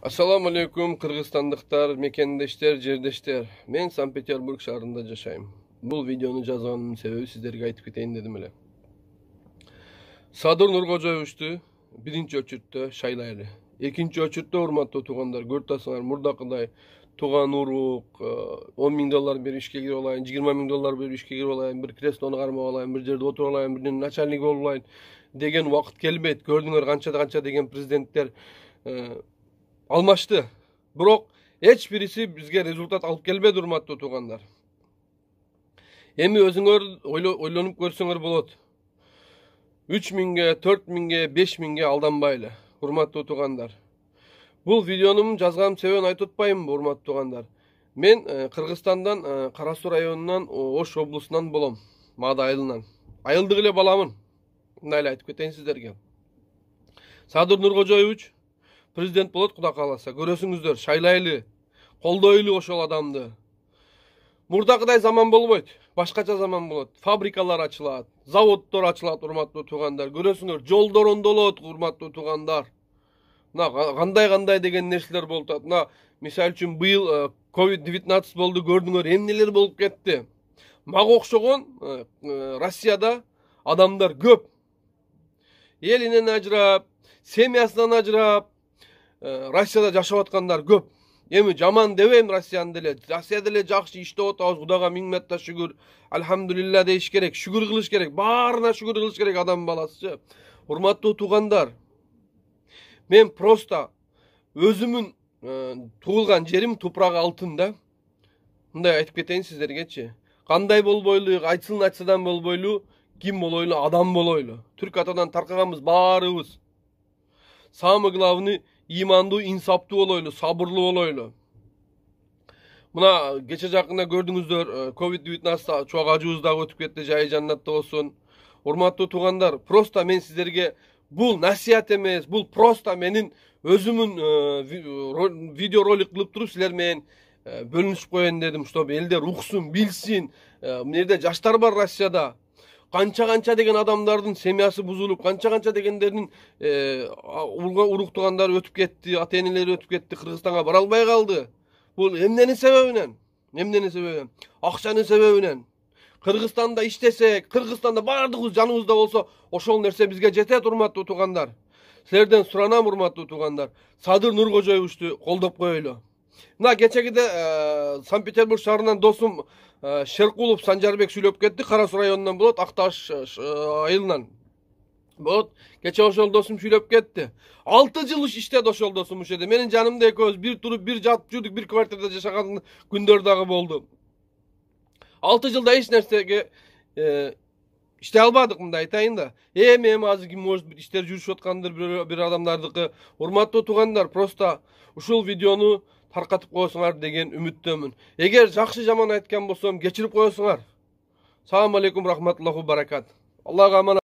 Assalamu alaikum Kırgızstandıklar, mekendештер, жердештер. Мен Санкт-Петербург шаарында жашайм. Бул видеону жазганымдын себеби сиздерге айтып кетейин дедим эле. Садыр Нуркожоевичти биринчи очередте шайлайлы. Экинчи очередте урматтуу туугандар, көрүп атасыңар, мурдакыдай тууган урук, $10.000 берип ишке кирип алайын, $20.000 берип ишке кирип алайын, бир креслону кармап алайын, бир жерде отуруп алайын, биринин начальниги болуп алайын деген убакыт келбейт. Көрдүңөр канча деген президенттер алмашты. Бирок эч бириси бизге результат алып келбеди, урматтуу туугандар. Эми өзүңөр ойлонуп көрсөңөр болот. 3.000-ге, 4.000-ге, 5.000-ге алданбайлы, урматтуу туугандар. Бул видеонун жазган себебин айтып атпаймынбы, урматтуу туугандар? Мен Кыргызстандан, Кара Суу районунан, Ош облусунан болом. Маада айылынан. Айылдык эле баламын. Мындай эле айтып кетейин сиздерге. Садыр Нуркожоевич президент болот, Кудай кааласа. Көрөсүңүздөр, шайлайлы, колдойлу ошол адамды. Мурдакыдай заман болбойт, башкача заман болот. Фабрикалар ачылат, заводдор ачылат, урматтуу туугандар. Көрөсүңөр, жолдор ондолот, урматтуу туугандар. Мына кандай деген нерселер болуп атат. Мына мисалы үчүн быйыл COVID-19 болду, көрдүңөр, эмнелер болуп кетти. Мага окшогон Россияда адамдар көп. Элинен ажырап, семьясынан ажырап, Россияда жашап аткандар көп. Эми жаман дебейм Россияны деле. Россия деле жакшы иштеп атабыз. Кудайга миң марта шүгүр. Алхамдулилла дейиш керек. Шүгүр кылыш керек. Баарына шүгүр кылыш керек адам баласы. Урматтуу туугандар. Мен просто өзүмүн туулган жерим тупрак алтында. Мындай айтып кетейин сиздергечи. Кандай болбойлу, айтсадан болбойлу, ким болойлу, адам болойлу. Түрк атадан таркаганбыз баарыбыз. Самый главный имандуу, инсаптуу болойлу, сабырлуу болойлу. Мына кече жакында көрдүңүздөр, COVID-19 чуак ажуубуздагы өтүп кетти, жайы жаннатта болсун. Урматтуу туугандар, просто мен сиздерге бул насият эмес, бул просто менин өзүмүн видео ролик кылып туруп силер менен бөлүнүшүп коеюн дедим, чтобы элдер уксун, билсин. Мына жерде жаштар бар Россияда. Канча деген адамдардын семьясы бузулуп, канча дегендердин урук туугандары өтүп кетти, ата энелери өтүп кетти, Кыргызстанга бара албай калды. Бул эмненин себебинен? Эмненин себебинен? Акчанын себебинен. Кыргызстанда иштесек, Кыргызстанда баардыгыбыз жаныбызда болсо, ошол нерсе бизге жетет, урматтуу туугандар. Силерден суранам, урматтуу туугандар. Садыр Нуркожоевичти колдоп коелу. Мына кечегиде Санкт-Петербург шаарынан досум Шеркулов Санжарбек сүйлөп кетти. Кара Суу районунан болот, Акташ айылынан. Болот, кече ошол досум сүйлөп кетти. 6 жыл иштеди ошол досум ушеде. Менин жанымда экөөбүз бир туруп, бир жатып жүрдүк, бир квартирада жашаган күндөр дагы болду. 6 жылда эч нерсеге иштей албадык, мындай айтайын да. Эми азыр ким может бир иштер жүрүшүп аткандыр, бир адамдардыкы. Урматтуу туугандар, просто ушул видеону таркатып коесуңар деген үмүттөмүн. Эгер жакшы жаман айткан болсом, кечирип коесуңар. Салам алейкум, рахматуллаху баракат. Аллага аманат.